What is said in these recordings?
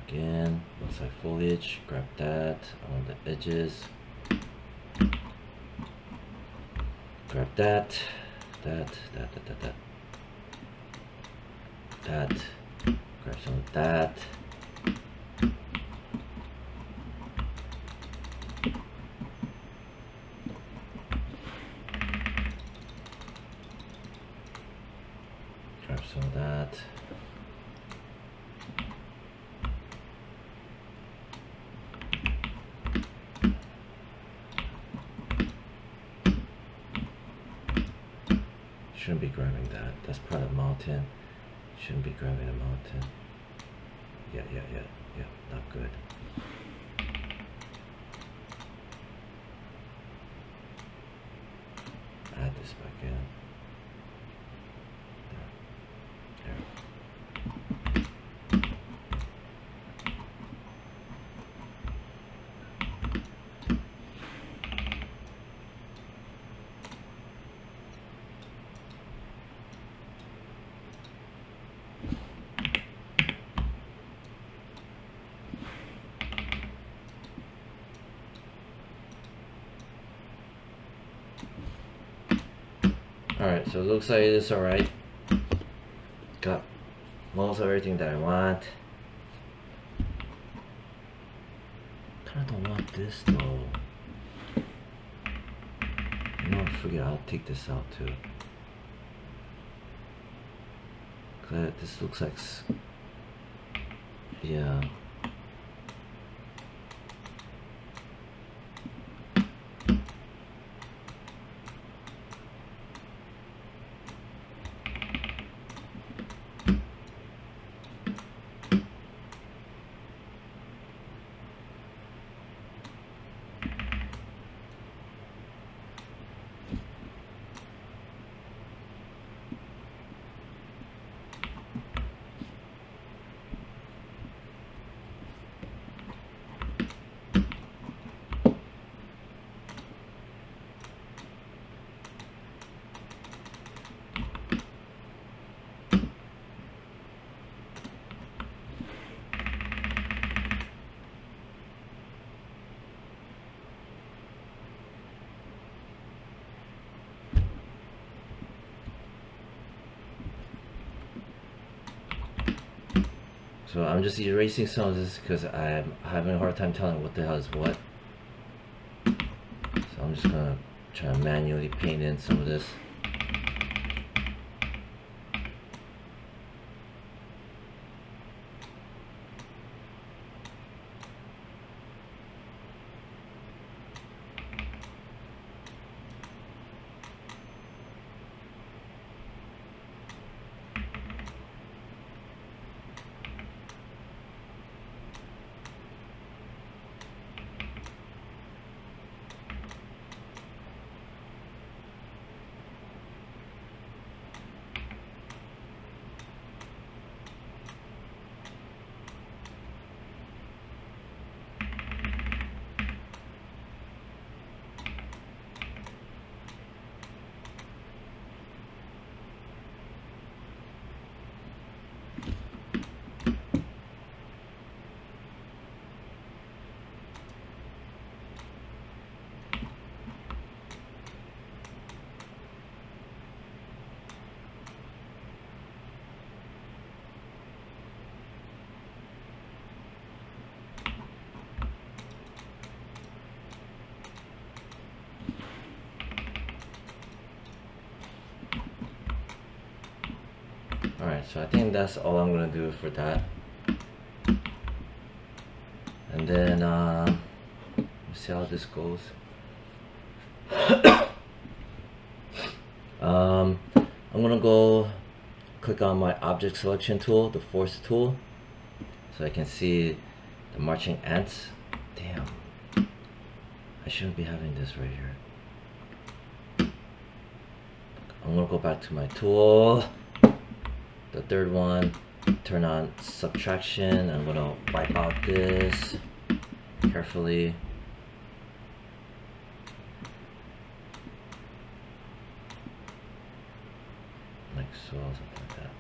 again. Looks like foliage. Grab that on the edges. Grab that. That. Grab some of that. Grab some of that. Shouldn't be grabbing that. That's part of the mountain. Shouldn't be grabbing the mountain. Yeah, not good. Add this back in. Alright, so it looks like it's alright. Got most of everything that I want. Kinda don't want this though. You know, I figure I'll take this out too. This looks like, yeah. So I'm just erasing some of this because I'm having a hard time telling what the hell is what. So I'm just gonna try to manually paint in some of this. Alright, so I think that's all I'm gonna do for that. And then let's see how this goes. I'm gonna go click on my object selection tool, the force tool, so I can see the marching ants. Damn, I shouldn't be having this right here. I'm gonna go back to my tool, the third one, turn on subtraction. I'm gonna wipe out this carefully. Like so, something like that.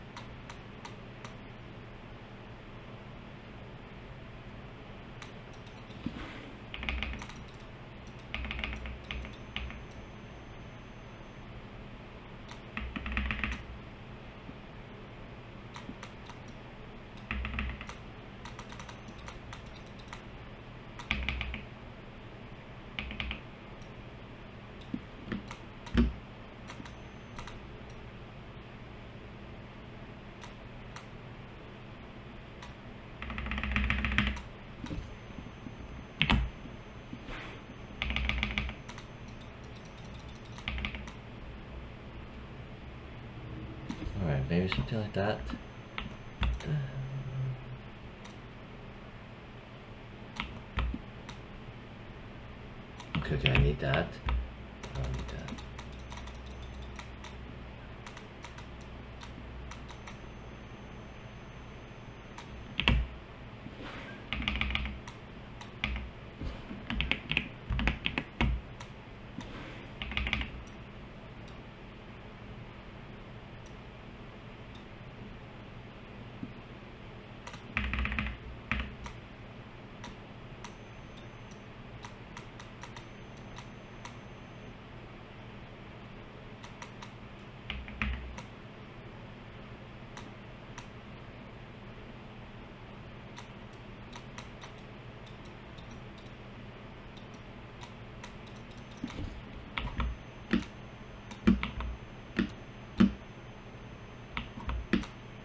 maybe something like that. Okay, I need that. I don't need that.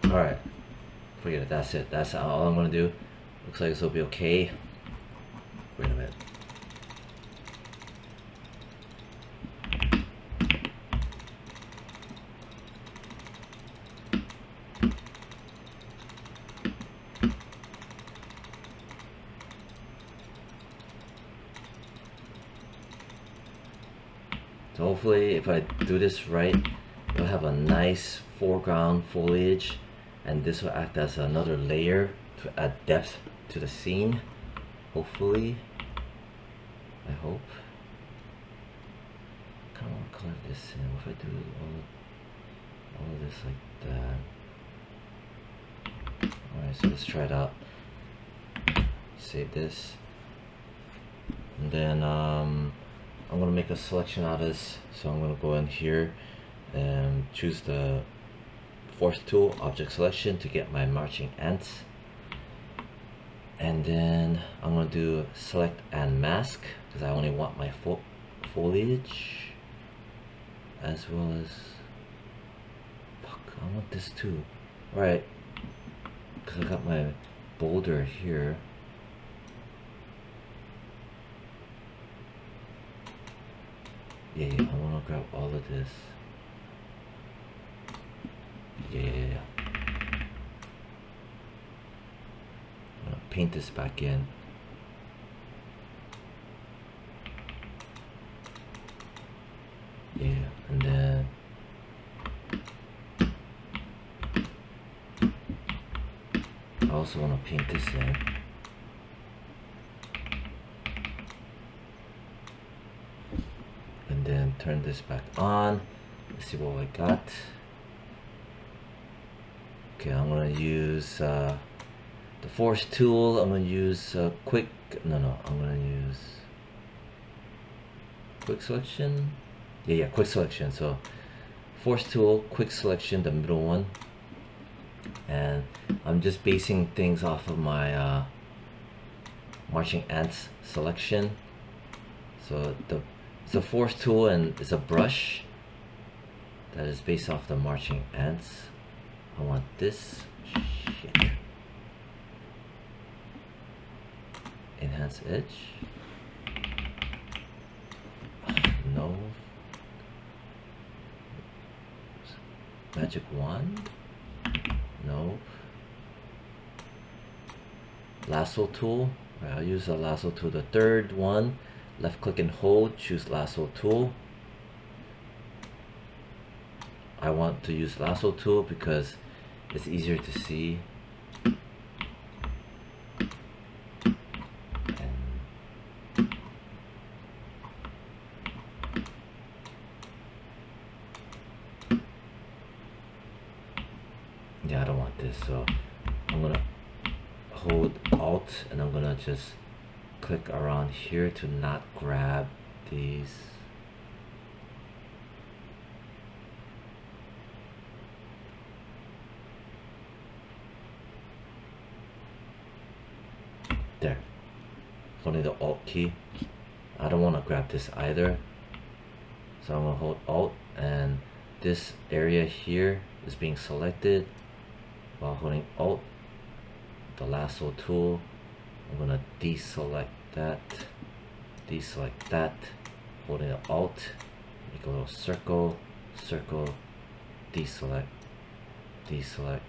Alright, forget it, that's it. That's all I'm gonna do. Looks like this will be okay. Wait a minute. So hopefully if I do this right, you'll have a nice foreground foliage, and this will act as another layer to add depth to the scene. Hopefully, I hope. I kind of want to color this in. What if I do all of this like that? Alright, so let's try it out. Save this. And then I'm gonna make a selection out of this. So I'm gonna go in here and choose the force tool, object selection, to get my marching ants. And then I'm gonna do select and mask because I only want my foliage, as well as, fuck, I want this too. Alright, because I got my boulder here. Yeah, I want to grab all of this. Yeah. I'm gonna paint this back in. Yeah, and then I also want to paint this in. And then turn this back on. Let's see what I got. Okay, I'm gonna use the force tool. I'm gonna use I'm gonna use quick selection. Yeah, quick selection. So force tool, quick selection, the middle one. And I'm just basing things off of my marching ants selection. So it's a force tool and it's a brush that is based off the marching ants. I want this. Shit. Enhance edge. No. Magic wand. No. Lasso tool. I'll use the lasso tool. The third one. Left click and hold. Choose lasso tool. I want to use lasso tool because it's easier to see. Yeah, I don't want this, so I'm gonna hold Alt and I'm gonna just click around here to not grab these. There. Only the Alt key. I don't want to grab this either. So I'm going to hold Alt, and this area here is being selected while holding Alt. The lasso tool, I'm going to deselect that, holding the Alt, make a little circle, deselect, deselect,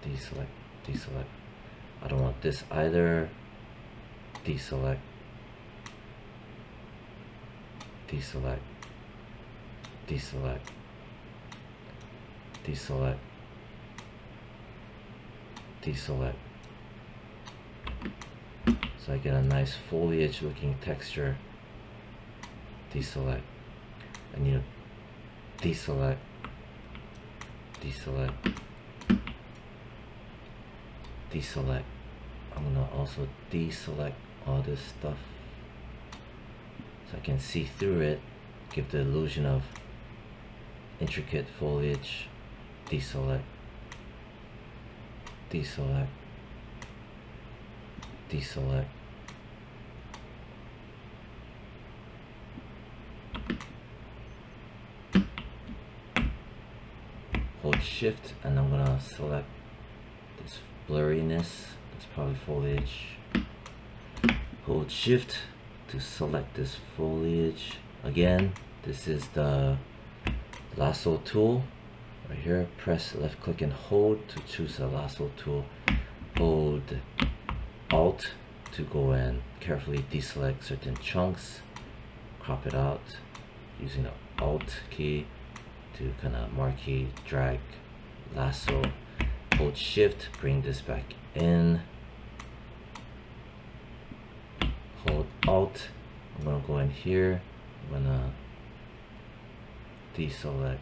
deselect, deselect. I don't want this either. Deselect, deselect, deselect, deselect, deselect. So I get a nice foliage looking texture. Deselect. I need to deselect, deselect, deselect. I'm gonna also deselect all this stuff so I can see through it, give the illusion of intricate foliage. Deselect, deselect, deselect. Hold shift and I'm gonna select this blurriness. That's probably foliage. Hold shift to select this foliage. Again, this is the lasso tool right here. Press left click and hold to choose the lasso tool. Hold Alt to go and carefully deselect certain chunks. Crop it out using the Alt key to kind of marquee, drag, lasso. Hold shift, bring this back in. Hold Alt. I'm gonna go in here. I'm gonna deselect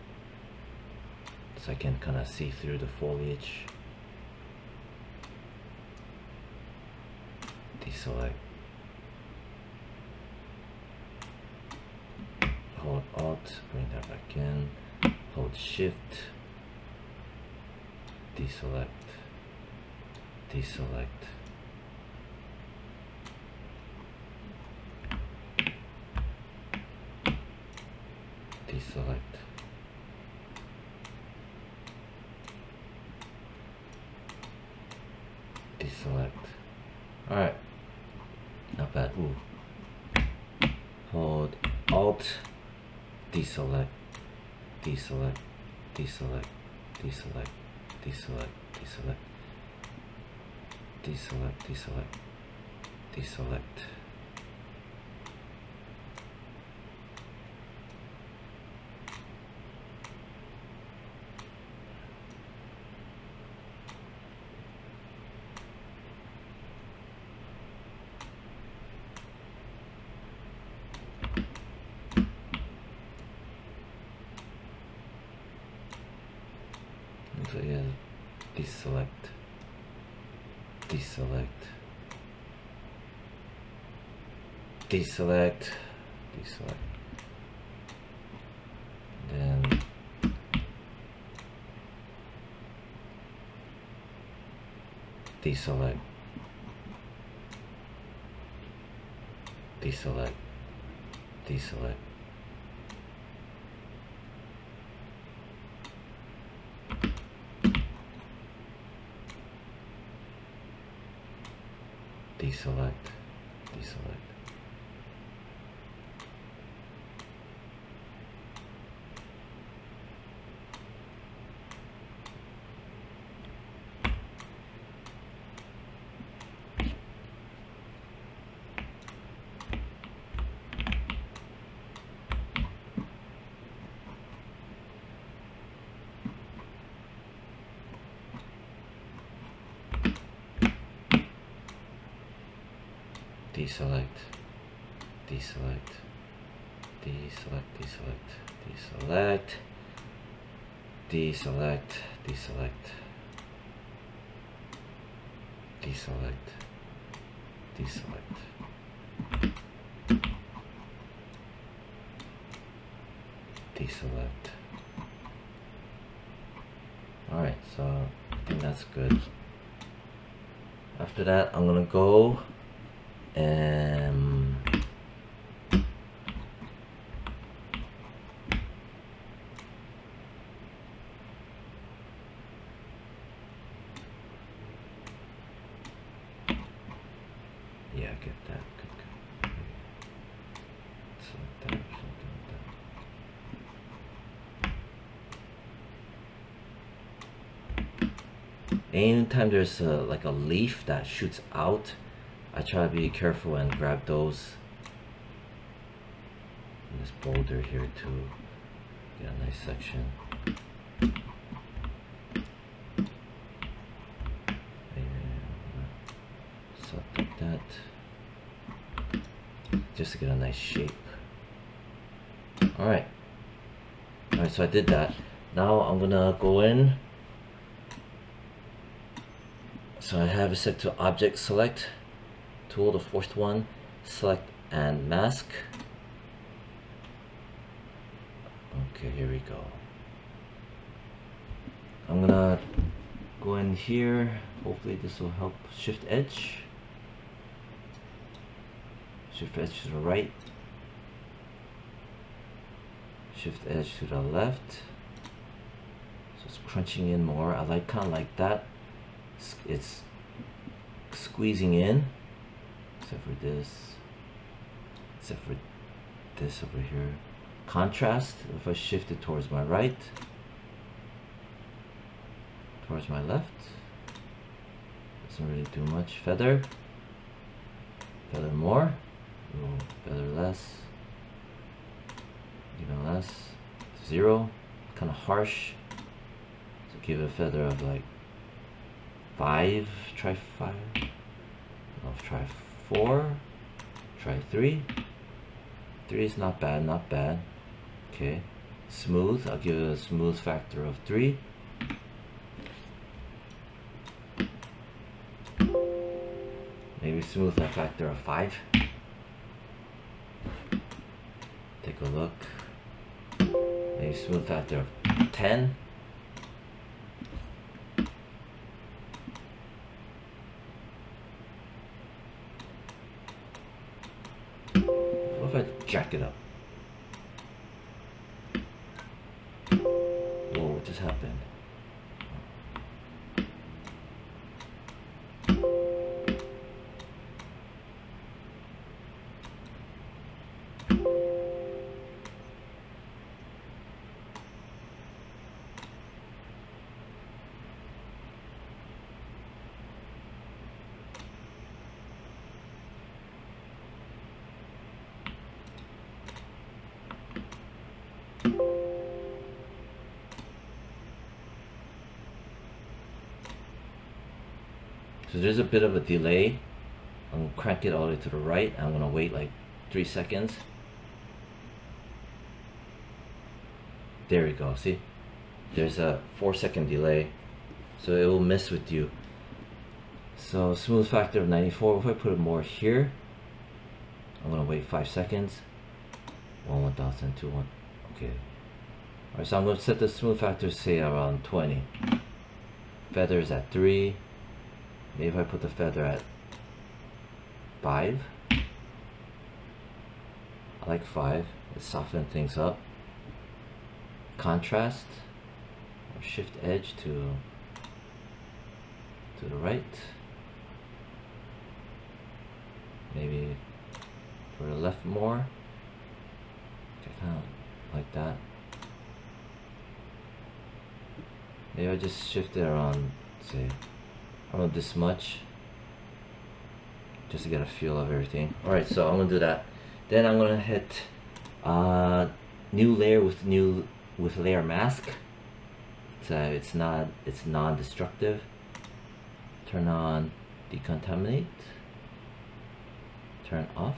so I can kind of see through the foliage. Deselect. Hold Alt, bring that back in. Hold shift. Deselect. Deselect. Deselect. Deselect. Alright. Not bad. Ooh. Hold Alt. Deselect. Deselect. Deselect. Deselect. Deselect. Deselect. Deselect. Deselect. Deselect. So yeah, deselect, deselect, deselect, deselect, then deselect, deselect, deselect. Deselect, deselect. Deselect, deselect, deselect, deselect, deselect, deselect, deselect, deselect, deselect. Deselect. Alright, so I think that's good. After that, I'm gonna go and yeah, get that. Good. Select that or something like that. anytime there's like a leaf that shoots out, I try to be careful and grab those. And this boulder here too, get a nice section. Something like that, just to get a nice shape. Alright, so I did that. Now I'm gonna go in. So I have it set to object select tool, the fourth one, select and mask. Okay, here we go. I'm gonna go in here. Hopefully this will help. Shift edge. Shift edge to the right. Shift edge to the left. So it's crunching in more. I like kind of like that. It's squeezing in, except for this over here. Contrast, if I shift it towards my right, towards my left, doesn't really do much. Feather more. Ooh, feather less, even less. 0, kind of harsh, so give it a feather of like 5, try 5, no, try 4, try 3. 3 is not bad, not bad. Okay, smooth, I'll give it a smooth factor of 3. Maybe smooth a factor of 5. Take a look. Maybe smooth factor of 10. What if I jack it up? Whoa, what just happened? So there's a bit of a delay. I'm gonna crank it all the way to the right. I'm gonna wait like 3 seconds. There we go, see? There's a 4-second delay. So it will mess with you. So smooth factor of 94. If I put it more here, I'm gonna wait 5 seconds. 1,000, 2, 1. Okay. Alright, so I'm gonna set the smooth factor, say around 20. Feathers at 3. Maybe if I put the feather at 5. I like 5. It softens things up. Contrast, or shift edge to the right. Maybe for the left more. Okay, kind of like that. Maybe I just shift it around, say, around this much, just to get a feel of everything. Alright, so I'm gonna do that. Then I'm gonna hit new layer with layer mask. It's non-destructive. Turn on decontaminate. Turn off.